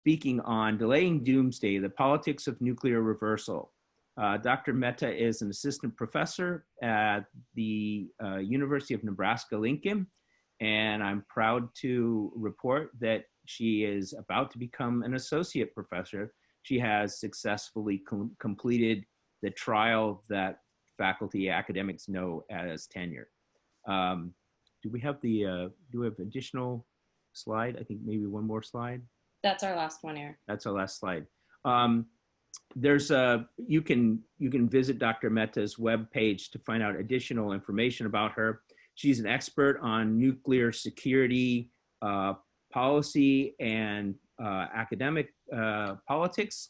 speaking on Delaying Doomsday, the Politics of Nuclear Reversal. Dr. Mehta is an assistant professor at the University of Nebraska-Lincoln, and I'm proud to report that she is about to become an associate professor. She has successfully completed the trial that faculty academics know as tenure. Do we have additional slide? I think maybe one more slide. That's our last one, Eric. That's our last slide. You can visit Dr. Mehta's webpage to find out additional information about her. She's an expert on nuclear security policy and academic politics.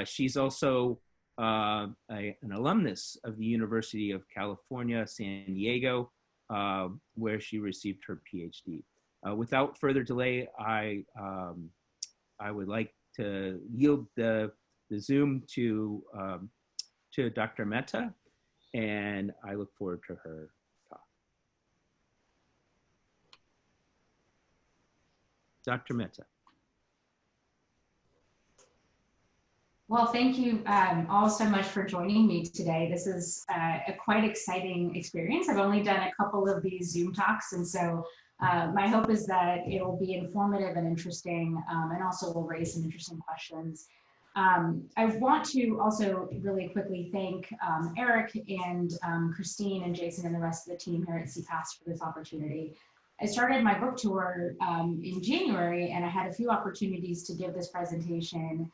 She's also an alumnus of the University of California, San Diego, where she received her PhD. Without further delay, I would like to yield the Zoom to Dr. Mehta, and I look forward to her talk. Dr. Mehta. Well, thank you all so much for joining me today. This is a quite exciting experience. I've only done a couple of these Zoom talks, and so my hope is that it will be informative and interesting, and also will raise some interesting questions. I want to also really quickly thank Eric and Christine and Jason and the rest of the team here at CPAS for this opportunity. I started my book tour in January, and I had a few opportunities to give this presentation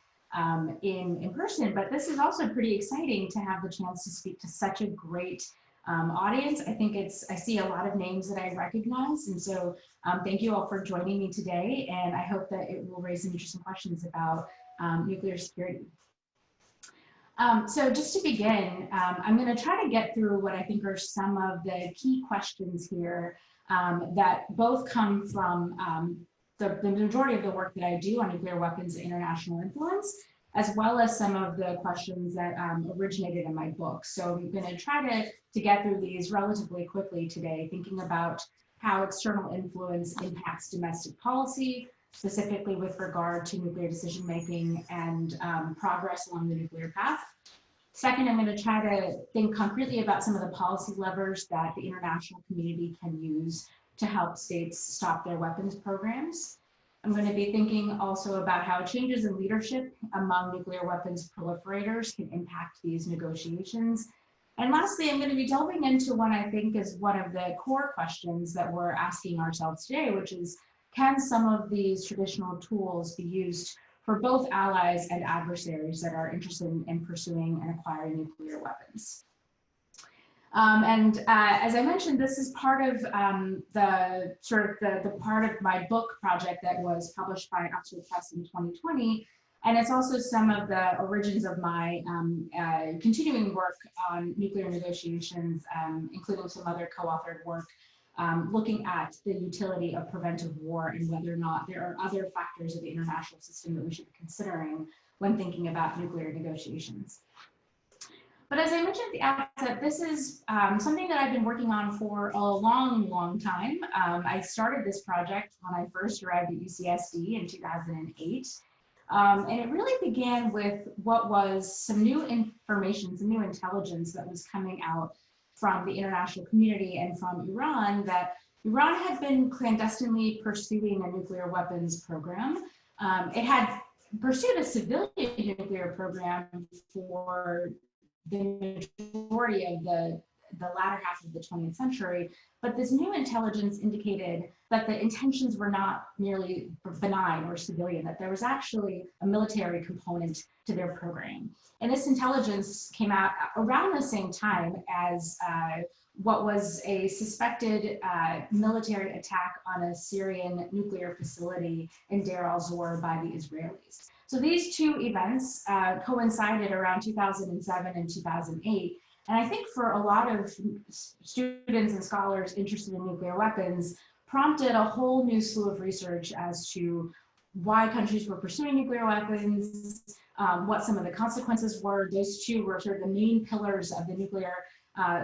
in person, but this is also pretty exciting to have the chance to speak to such a great audience. I think I see a lot of names that I recognize, and so thank you all for joining me today, and I hope that it will raise some interesting questions about nuclear security. So just to begin, I'm going to try to get through what I think are some of the key questions here that both come from the majority of the work that I do on nuclear weapons and international influence, as well as some of the questions that originated in my book. So I'm going to try to get through these relatively quickly today, thinking about how external influence impacts domestic policy, specifically with regard to nuclear decision-making and progress along the nuclear path. Second, I'm going to try to think concretely about some of the policy levers that the international community can use to help states stop their weapons programs. I'm going to be thinking also about how changes in leadership among nuclear weapons proliferators can impact these negotiations. And lastly, I'm going to be delving into what I think is one of the core questions that we're asking ourselves today, which is, can some of these traditional tools be used for both allies and adversaries that are interested in pursuing and acquiring nuclear weapons? As I mentioned, this is part of the part of my book project that was published by Oxford Press in 2020. And it's also some of the origins of my continuing work on nuclear negotiations, including some other co-authored work looking at the utility of preventive war and whether or not there are other factors of the international system that we should be considering when thinking about nuclear negotiations. But as I mentioned at the outset, this is something that I've been working on for a long, long time. I started this project when I first arrived at UCSD in 2008. And it really began with what was some new information, some new intelligence that was coming out from the international community and from Iran, that Iran had been clandestinely pursuing a nuclear weapons program. It had pursued a civilian nuclear program for the majority of the latter half of the 20th century, but this new intelligence indicated that the intentions were not merely benign or civilian, that there was actually a military component to their program. And this intelligence came out around the same time as what was a suspected military attack on a Syrian nuclear facility in Deir al-Zor by the Israelis. So these two events coincided around 2007 and 2008. And I think for a lot of students and scholars interested in nuclear weapons, prompted a whole new slew of research as to why countries were pursuing nuclear weapons, what some of the consequences were. Those two were sort of the main pillars of the nuclear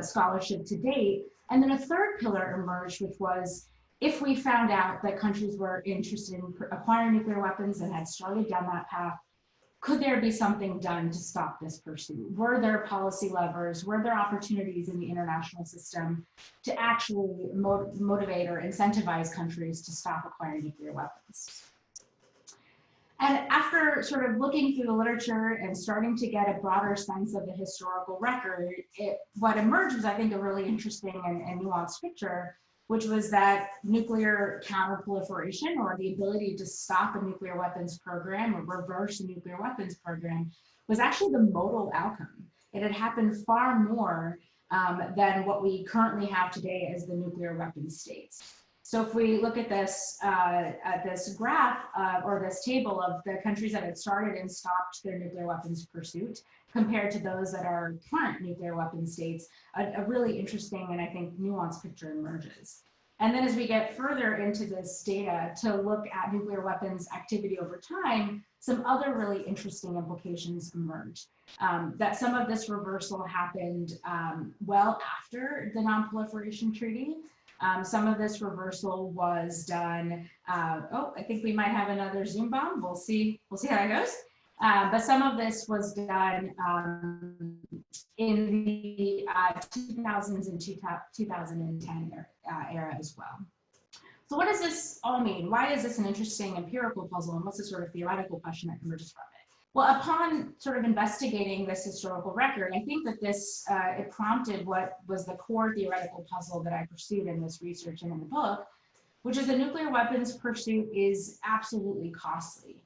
scholarship to date. And then a third pillar emerged, which was, if we found out that countries were interested in acquiring nuclear weapons and had started down that path, could there be something done to stop this pursuit? Were there policy levers? Were there opportunities in the international system to actually motivate or incentivize countries to stop acquiring nuclear weapons? And after sort of looking through the literature and starting to get a broader sense of the historical record, what emerged was, I think, a really interesting and nuanced picture, which was that nuclear counterproliferation, or the ability to stop a nuclear weapons program or reverse a nuclear weapons program, was actually the modal outcome. It had happened far more than what we currently have today as the nuclear weapons states. So if we look at this graph or this table of the countries that had started and stopped their nuclear weapons pursuit compared to those that are current nuclear weapons states, a really interesting and I think nuanced picture emerges. And then as we get further into this data to look at nuclear weapons activity over time, some other really interesting implications emerge. That some of this reversal happened well after the Non-Proliferation Treaty. Some of this reversal was done, I think we might have another Zoom bomb. We'll see how it goes. But some of this was done in the 2000s and 2010 era as well. So what does this all mean? Why is this an interesting empirical puzzle, and what's the sort of theoretical question that emerges from it? Well, upon sort of investigating this historical record, I think that this, it prompted what was the core theoretical puzzle that I pursued in this research and in the book, which is that nuclear weapons pursuit is absolutely costly.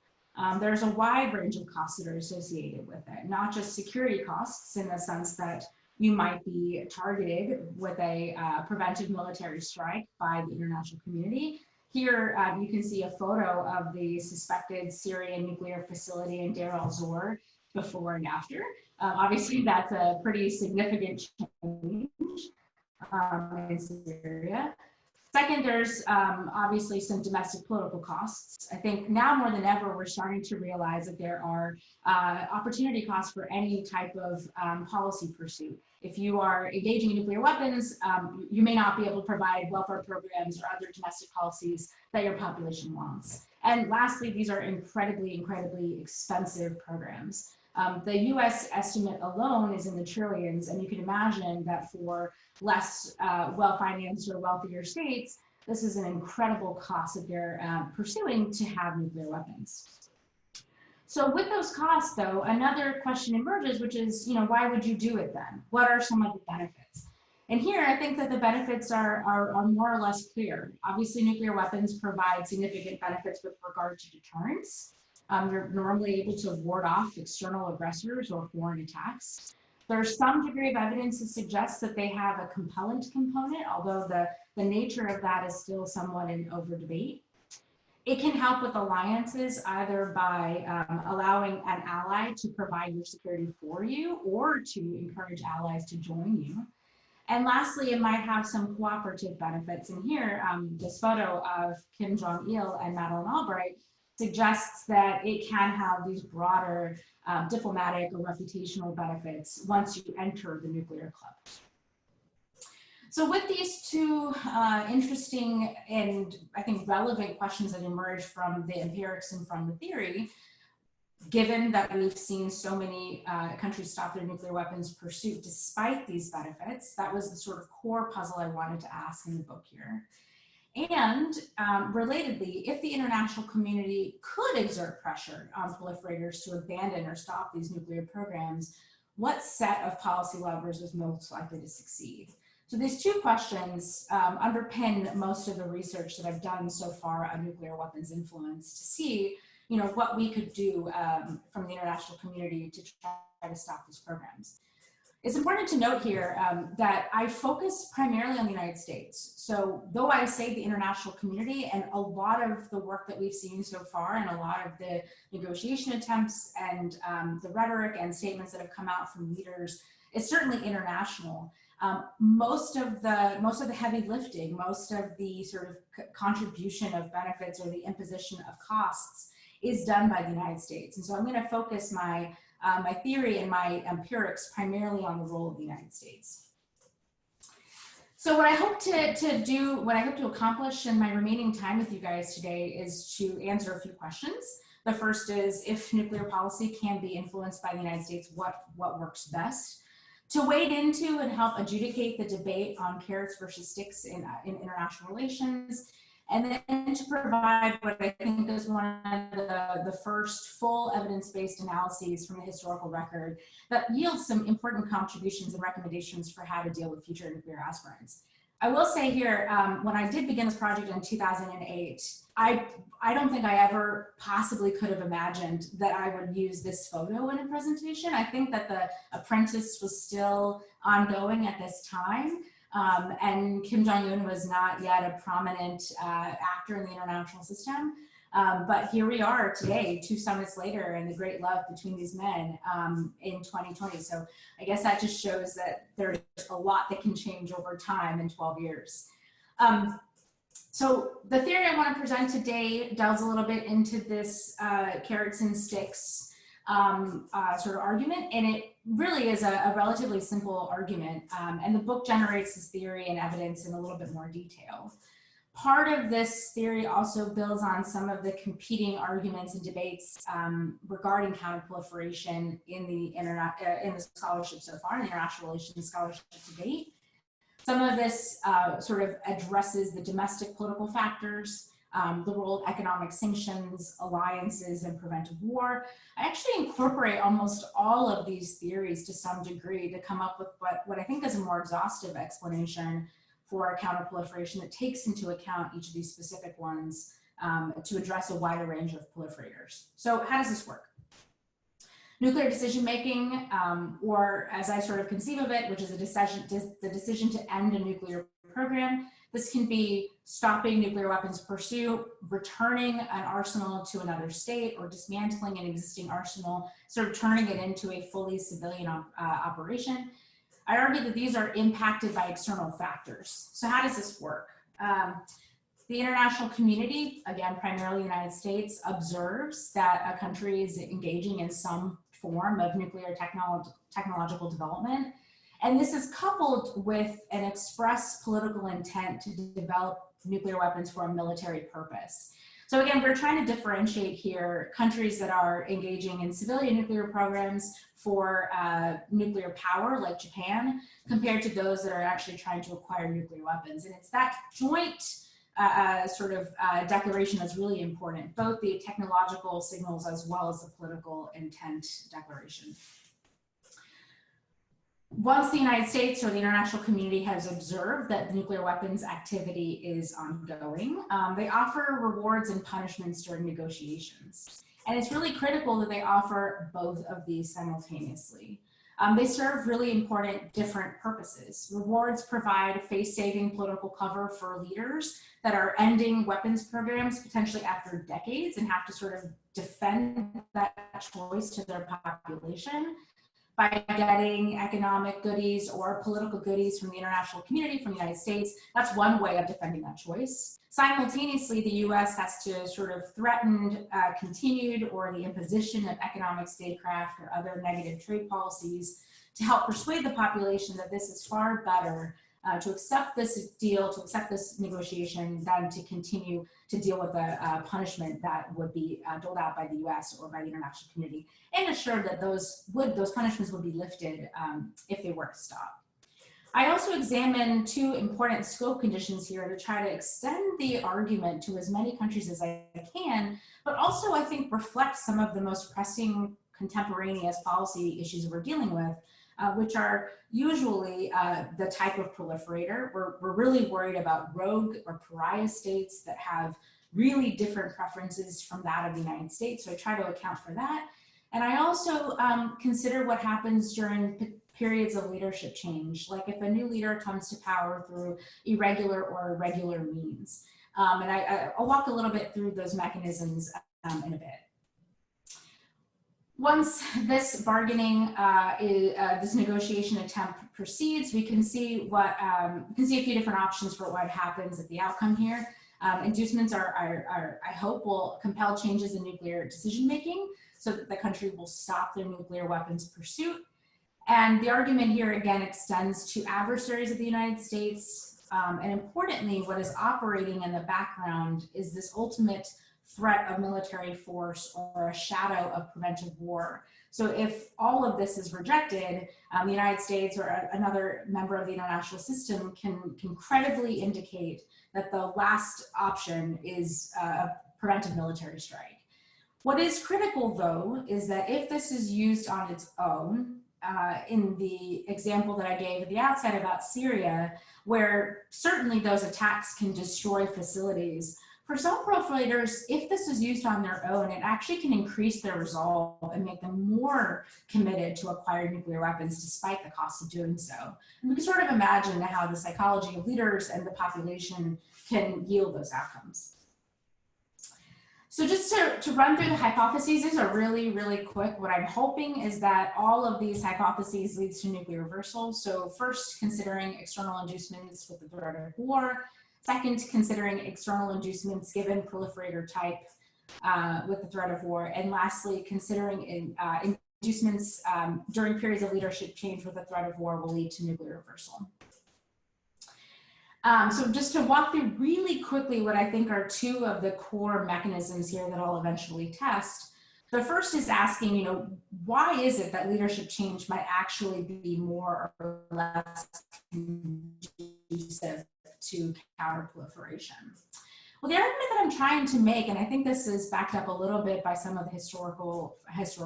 There's a wide range of costs that are associated with it, not just security costs in the sense that you might be targeted with a preventive military strike by the international community. Here, you can see a photo of the suspected Syrian nuclear facility in Deir el-Zor before and after. Obviously, that's a pretty significant change in Syria. Second, there's obviously some domestic political costs. I think now more than ever, we're starting to realize that there are opportunity costs for any type of policy pursuit. If you are engaging in nuclear weapons, you may not be able to provide welfare programs or other domestic policies that your population wants. And lastly, these are incredibly, incredibly expensive programs. The US estimate alone is in the trillions, and you can imagine that for less well-financed or wealthier states, this is an incredible cost that they're pursuing to have nuclear weapons. So with those costs, though, another question emerges, which is, why would you do it then? What are some of the benefits? And here, I think that the benefits are more or less clear. Obviously, nuclear weapons provide significant benefits with regard to deterrence. You're normally able to ward off external aggressors or foreign attacks. There's some degree of evidence to suggest that they have a compellent component, although the nature of that is still somewhat in over debate. It can help with alliances, either by allowing an ally to provide your security for you or to encourage allies to join you. And lastly, it might have some cooperative benefits. And here, this photo of Kim Jong-il and Madeleine Albright suggests that it can have these broader diplomatic or reputational benefits once you enter the nuclear club. So with these two interesting and I think relevant questions that emerge from the empirics and from the theory, given that we've seen so many countries stop their nuclear weapons pursuit despite these benefits, that was the sort of core puzzle I wanted to ask in the book here. And relatedly, if the international community could exert pressure on proliferators to abandon or stop these nuclear programs, what set of policy levers was most likely to succeed? So these two questions underpin most of the research that I've done so far on nuclear weapons influence to see, what we could do from the international community to try to stop these programs. It's important to note here that I focus primarily on the United States. So though I say the international community, and a lot of the work that we've seen so far and a lot of the negotiation attempts and the rhetoric and statements that have come out from leaders is certainly international. Most of the heavy lifting, most of the sort of contribution of benefits or the imposition of costs is done by the United States. And so I'm going to focus my theory and my empirics primarily on the role of the United States. So what I hope to accomplish in my remaining time with you guys today is to answer a few questions. The first is, if nuclear policy can be influenced by the United States, what works best? To wade into and help adjudicate the debate on carrots versus sticks in international relations, and then to provide what I think is one of the first full evidence-based analyses from the historical record that yields some important contributions and recommendations for how to deal with future nuclear aspirants. I will say here, when I did begin this project in 2008, I don't think I ever possibly could have imagined that I would use this photo in a presentation. I think that The Apprentice was still ongoing at this time. And Kim Jong-un was not yet a prominent actor in the international system. But here we are today, 2 summits later, and the great love between these men in 2020. So I guess that just shows that there's a lot that can change over time in 12 years. So the theory I want to present today delves a little bit into this carrots and sticks sort of argument, and it really is a relatively simple argument, and the book generates this theory and evidence in a little bit more detail. Part of this theory also builds on some of the competing arguments and debates regarding counterproliferation in the scholarship so far, in the international relations scholarship debate. Some of this sort of addresses the domestic political factors, the role of economic sanctions, alliances, and preventive war. I actually incorporate almost all of these theories to some degree to come up with what I think is a more exhaustive explanation for counterproliferation that takes into account each of these specific ones to address a wider range of proliferators. So how does this work? Nuclear decision-making, or as I sort of conceive of it, which is the decision to end a nuclear program. This can be stopping nuclear weapons pursuit, returning an arsenal to another state, or dismantling an existing arsenal, sort of turning it into a fully civilian operation. I argue that these are impacted by external factors. So how does this work? The international community, again, primarily the United States, observes that a country is engaging in some form of nuclear technological development. And this is coupled with an express political intent to develop nuclear weapons for a military purpose. So again, we're trying to differentiate here countries that are engaging in civilian nuclear programs for nuclear power, like Japan, compared to those that are actually trying to acquire nuclear weapons. And it's that joint declaration that's really important, both the technological signals as well as the political intent declaration. Once the United States or the international community has observed that nuclear weapons activity is ongoing, they offer rewards and punishments during negotiations. And it's really critical that they offer both of these simultaneously. They serve really important different purposes. Rewards provide face-saving political cover for leaders that are ending weapons programs potentially after decades and have to sort of defend that choice to their population by getting economic goodies or political goodies from the international community, from the United States. That's one way of defending that choice. Simultaneously, the US has to sort of threaten continued or the imposition of economic statecraft or other negative trade policies to help persuade the population that this is far better to accept this deal, to accept this negotiation, than to continue to deal with the punishment that would be doled out by the US or by the international community, and assure that those punishments would be lifted if they were to stop. I also examine 2 important scope conditions here to try to extend the argument to as many countries as I can, but also I think reflect some of the most pressing contemporaneous policy issues we're dealing with, which are usually the type of proliferator. We're really worried about rogue or pariah states that have really different preferences from that of the United States, so I try to account for that. And I also consider what happens during periods of leadership change, like if a new leader comes to power through irregular or irregular means. And I'll walk a little bit through those mechanisms in a bit. Once this bargaining, this negotiation attempt proceeds, we can see a few different options for what happens at the outcome here. Inducements I hope, will compel changes in nuclear decision-making so that the country will stop their nuclear weapons pursuit. And the argument here, again, extends to adversaries of the United States, And importantly, what is operating in the background is this ultimate threat of military force or a shadow of preventive war. So if all of this is rejected, the United States or another member of the international system can credibly indicate that the last option is a preventive military strike. What is critical, though, is that if this is used on its own, in the example that I gave at the outset about Syria, where certainly those attacks can destroy facilities, for some proliferators, if this is used on their own, it actually can increase their resolve and make them more committed to acquire nuclear weapons despite the cost of doing so. And we can sort of imagine how the psychology of leaders and the population can yield those outcomes. So just to run through the hypotheses, these are really, really quick. What I'm hoping is that all of these hypotheses leads to nuclear reversal. So first, considering external inducements with the threat of war. Second, considering external inducements given proliferator type with the threat of war. And lastly, considering inducements during periods of leadership change with the threat of war will lead to nuclear reversal. So just to walk through really quickly what I think are two of the core mechanisms here that I'll eventually test. The first is asking, why is it that leadership change might actually be more or less conducive to counterproliferation? Well, the argument that I'm trying to make, and I think this is backed up a little bit by some of the historical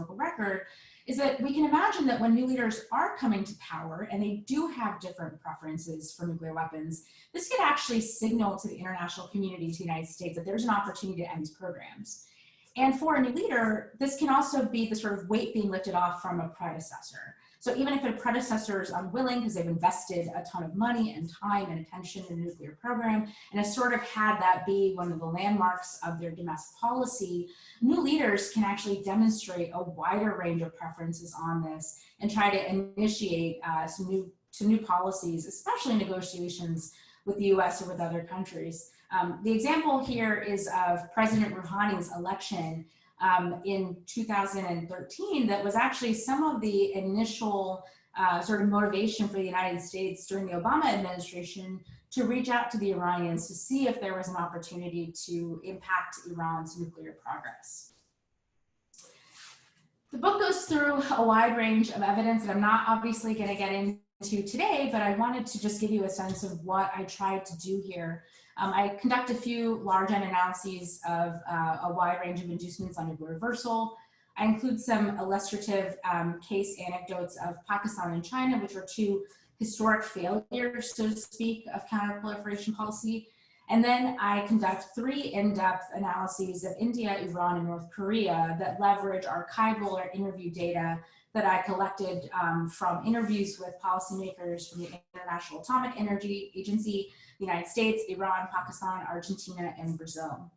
record, is that we can imagine that when new leaders are coming to power and they do have different preferences for nuclear weapons, this could actually signal to the international community, to the United States, that there's an opportunity to end these programs. And for a new leader, this can also be the sort of weight being lifted off from a predecessor. So even if a predecessor is unwilling because they've invested a ton of money and time and attention in the nuclear program and has sort of had that be one of the landmarks of their domestic policy, new leaders can actually demonstrate a wider range of preferences on this and try to initiate some new policies, especially negotiations with the US or with other countries. The example here is of President Rouhani's election in 2013 that was actually some of the initial sort of motivation for the United States during the Obama administration to reach out to the Iranians to see if there was an opportunity to impact Iran's nuclear progress. The book goes through a wide range of evidence that I'm not obviously going to get into today, but I wanted to just give you a sense of what I tried to do here. I conduct a few large N analyses of a wide range of inducements on nuclear reversal. I include some illustrative case anecdotes of Pakistan and China, which are two historic failures, so to speak, of counterproliferation policy. And then I conduct 3 in-depth analyses of India, Iran, and North Korea that leverage archival or interview data that I collected from interviews with policymakers from the International Atomic Energy Agency, the United States, Iran, Pakistan, Argentina, and Brazil.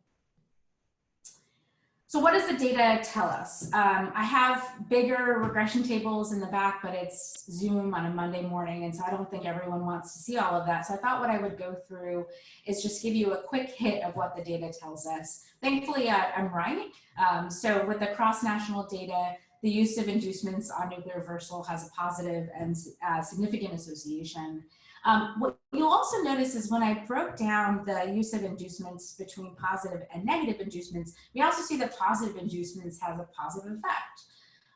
So what does the data tell us? I have bigger regression tables in the back, but it's Zoom on a Monday morning, and so I don't think everyone wants to see all of that. So I thought what I would go through is just give you a quick hit of what the data tells us. Thankfully, I'm right. So with the cross-national data, the use of inducements on nuclear reversal has a positive and significant association. What you'll also notice is when I broke down the use of inducements between positive and negative inducements, we also see that positive inducements have a positive effect.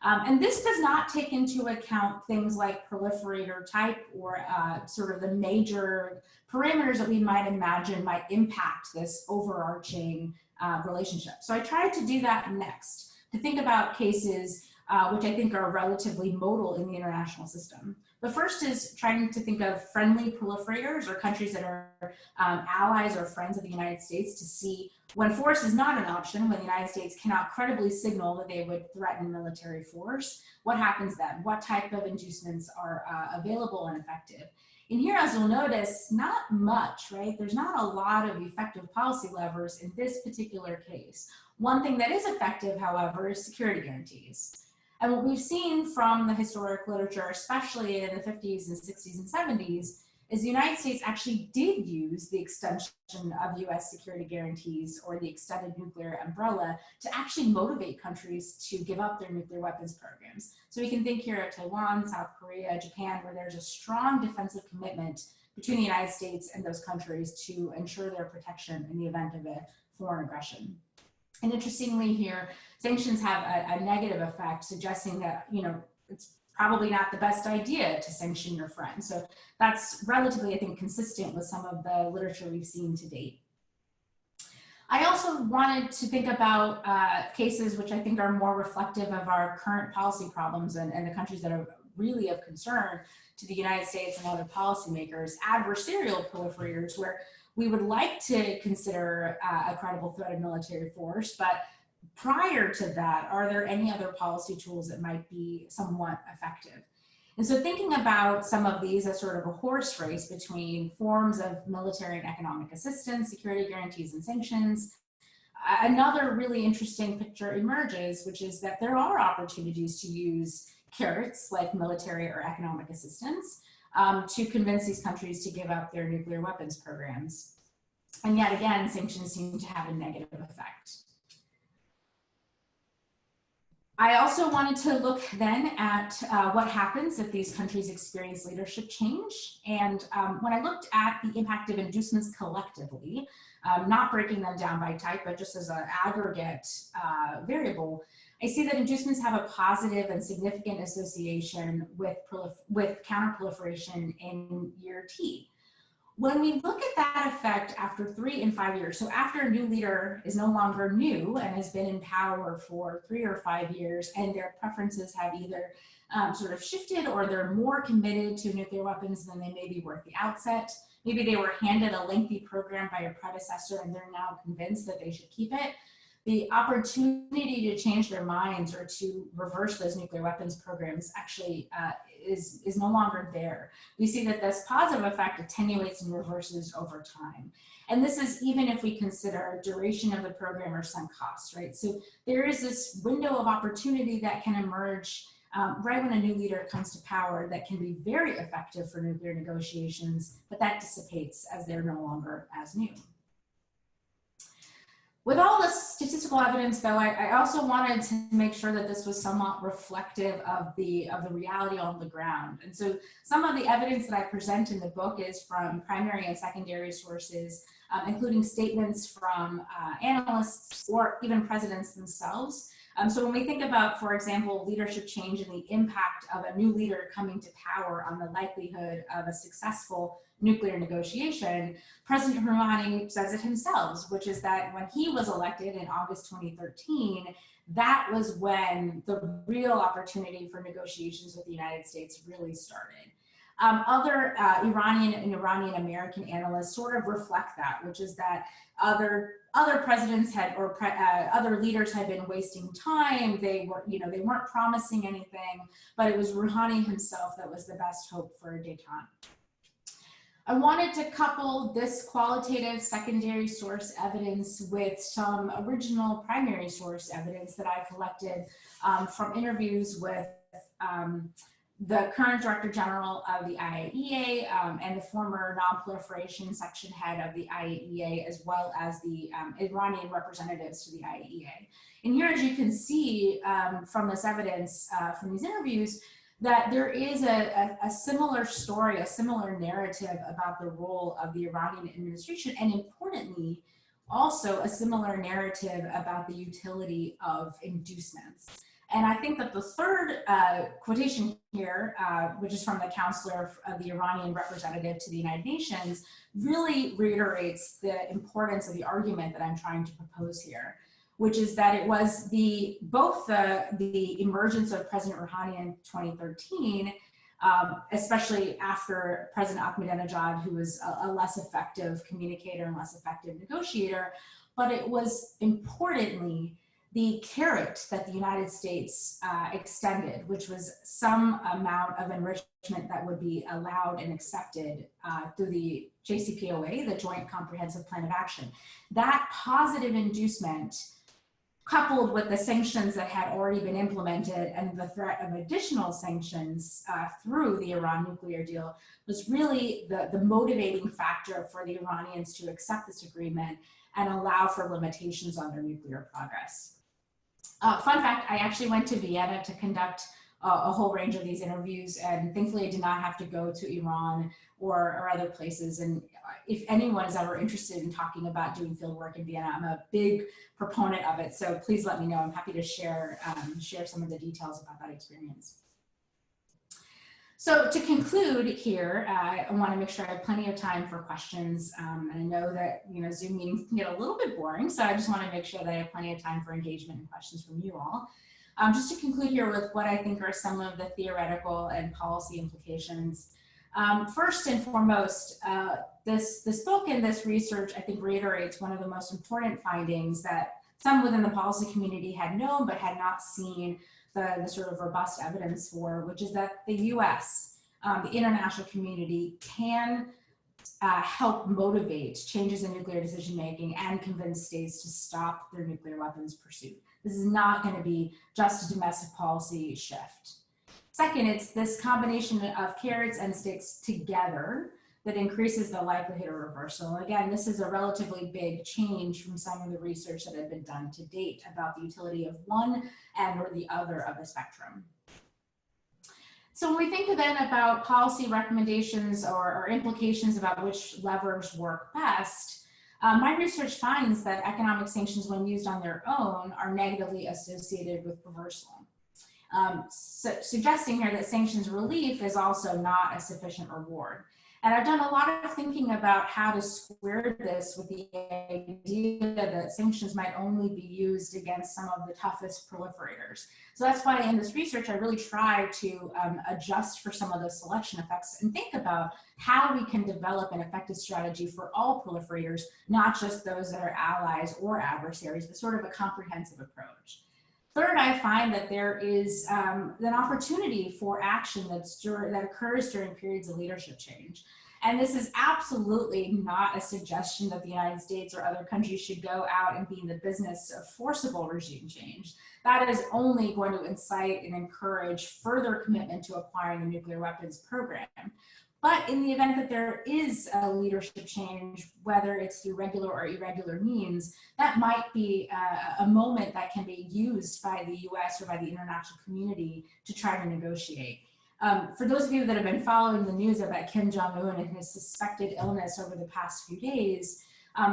And this does not take into account things like proliferator type or sort of the major parameters that we might imagine might impact this overarching relationship. So I tried to do that next, to think about cases which I think are relatively modal in the international system. The first is trying to think of friendly proliferators or countries that are allies or friends of the United States to see when force is not an option, when the United States cannot credibly signal that they would threaten military force, what happens then? What type of inducements are available and effective? And here, as you'll notice, not much, right? There's not a lot of effective policy levers in this particular case. One thing that is effective, however, is security guarantees. And what we've seen from the historic literature, especially in the 50s and 60s and 70s, is the United States actually did use the extension of US security guarantees or the extended nuclear umbrella to actually motivate countries to give up their nuclear weapons programs. So we can think here of Taiwan, South Korea, Japan, where there's a strong defensive commitment between the United States and those countries to ensure their protection in the event of a foreign aggression. And interestingly here, sanctions have a negative effect, suggesting that, it's probably not the best idea to sanction your friend. So that's relatively, I think, consistent with some of the literature we've seen to date. I also wanted to think about cases which I think are more reflective of our current policy problems and the countries that are really of concern to the United States and other policymakers, adversarial proliferators, where we would like to consider a credible threat of military force, but prior to that, are there any other policy tools that might be somewhat effective? And so thinking about some of these as sort of a horse race between forms of military and economic assistance, security guarantees and sanctions, another really interesting picture emerges, which is that there are opportunities to use carrots like military or economic assistance to convince these countries to give up their nuclear weapons programs. And yet again, sanctions seem to have a negative effect. I also wanted to look then at what happens if these countries experience leadership change. And when I looked at the impact of inducements collectively, not breaking them down by type, but just as an aggregate variable, I see that inducements have a positive and significant association with counterproliferation in year T. When we look at that effect after 3 and 5 years, so after a new leader is no longer new and has been in power for 3 or 5 years, and their preferences have either sort of shifted or they're more committed to nuclear weapons than they maybe were at the outset. Maybe they were handed a lengthy program by a predecessor and they're now convinced that they should keep it. The opportunity to change their minds or to reverse those nuclear weapons programs actually is no longer there. We see that this positive effect attenuates and reverses over time. And this is even if we consider duration of the program or sunk costs, right? So there is this window of opportunity that can emerge right when a new leader comes to power that can be very effective for nuclear negotiations, but that dissipates as they're no longer as new. With all the statistical evidence, though, I also wanted to make sure that this was somewhat reflective of the reality on the ground. And so some of the evidence that I present in the book is from primary and secondary sources, including statements from analysts or even presidents themselves. So when we think about, for example, leadership change and the impact of a new leader coming to power on the likelihood of a successful nuclear negotiation, President Rouhani says it himself, which is that when he was elected in August 2013, that was when the real opportunity for negotiations with the United States really started. Other Iranian and Iranian American analysts sort of reflect that, which is that other presidents had or other leaders had been wasting time. They weren't promising anything, but it was Rouhani himself that was the best hope for détente. I wanted to couple this qualitative secondary source evidence with some original primary source evidence that I collected from interviews with the current Director General of the IAEA and the former non-proliferation section head of the IAEA, as well as the Iranian representatives to the IAEA. And here, as you can see from this evidence, from these interviews, that there is a similar story, a similar narrative about the role of the Iranian administration, and importantly, also a similar narrative about the utility of inducements. And I think that the third quotation here, which is from the counselor of the Iranian representative to the United Nations, really reiterates the importance of the argument that I'm trying to propose here, which is that it was both the emergence of President Rouhani in 2013, especially after President Ahmadinejad, who was a less effective communicator and less effective negotiator, but it was importantly the carrot that the United States extended, which was some amount of enrichment that would be allowed and accepted through the JCPOA, the Joint Comprehensive Plan of Action. That positive inducement, coupled with the sanctions that had already been implemented and the threat of additional sanctions through the Iran nuclear deal, was really the motivating factor for the Iranians to accept this agreement and allow for limitations on their nuclear progress. Fun fact, I actually went to Vienna to conduct a whole range of these interviews, and thankfully I did not have to go to Iran or other places. And if anyone is ever interested in talking about doing field work in Vienna, I'm a big proponent of it. So please let me know. I'm happy to share some of the details about that experience. So to conclude here, I want to make sure I have plenty of time for questions. And I know that Zoom meetings can get a little bit boring, so I just want to make sure that I have plenty of time for engagement and questions from you all. Just to conclude here with what I think are some of the theoretical and policy implications. First and foremost, this book and this research, I think, reiterates one of the most important findings that some within the policy community had known but had not seen the sort of robust evidence for, which is that the US, the international community, can help motivate changes in nuclear decision-making and convince states to stop their nuclear weapons pursuit. This is not going to be just a domestic policy shift. Second, it's this combination of carrots and sticks together that increases the likelihood of reversal. Again, this is a relatively big change from some of the research that had been done to date about the utility of one end or the other of the spectrum. So when we think then about policy recommendations or implications about which levers work best, my research finds that economic sanctions, when used on their own, are negatively associated with reversal. Suggesting here that sanctions relief is also not a sufficient reward. And I've done a lot of thinking about how to square this with the idea that sanctions might only be used against some of the toughest proliferators. So that's why in this research, I really try to adjust for some of those selection effects and think about how we can develop an effective strategy for all proliferators, not just those that are allies or adversaries, but sort of a comprehensive approach. Third, I find that there is an opportunity for action that occurs during periods of leadership change. And this is absolutely not a suggestion that the United States or other countries should go out and be in the business of forcible regime change. That is only going to incite and encourage further commitment to acquiring a nuclear weapons program. But in the event that there is a leadership change, whether it's through regular or irregular means, that might be a moment that can be used by the US or by the international community to try to negotiate. For those of you that have been following the news about Kim Jong-un and his suspected illness over the past few days,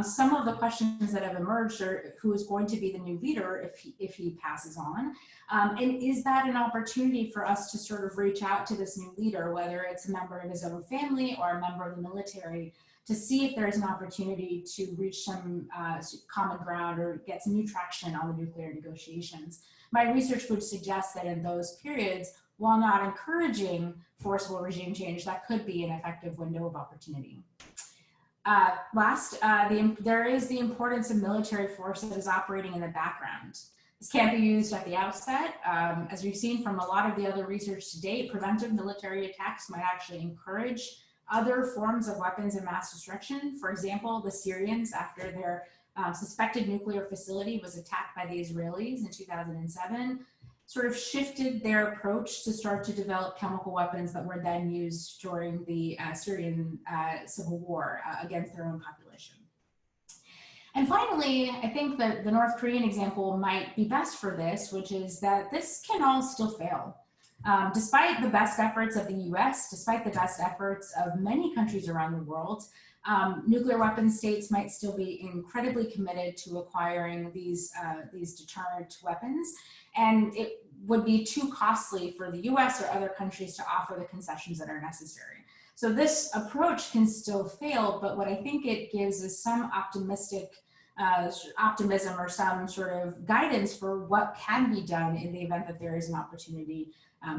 some of the questions that have emerged are who is going to be the new leader if he passes on, and is that an opportunity for us to sort of reach out to this new leader, whether it's a member of his own family or a member of the military, to see if there's an opportunity to reach some common ground or get some new traction on the nuclear negotiations. My research would suggest that in those periods, while not encouraging forcible regime change, that could be an effective window of opportunity. Last, there is the importance of military force that is operating in the background. This can't be used at the outset. As we've seen from a lot of the other research to date, preventive military attacks might actually encourage other forms of weapons of mass destruction. For example, the Syrians, after their suspected nuclear facility was attacked by the Israelis in 2007, sort of shifted their approach to start to develop chemical weapons that were then used during the Syrian civil war against their own population. And finally, I think that the North Korean example might be best for this, which is that this can all still fail. Despite the best efforts of the US, despite the best efforts of many countries around the world, nuclear weapons states might still be incredibly committed to acquiring these deterrent weapons, and it would be too costly for the US or other countries to offer the concessions that are necessary. So this approach can still fail, but what I think it gives is some optimism or some sort of guidance for what can be done in the event that there is an opportunity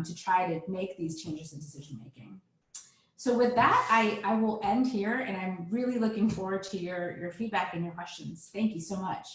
to try to make these changes in decision making. So with that, I will end here, and I'm really looking forward to your feedback and your questions. Thank you so much.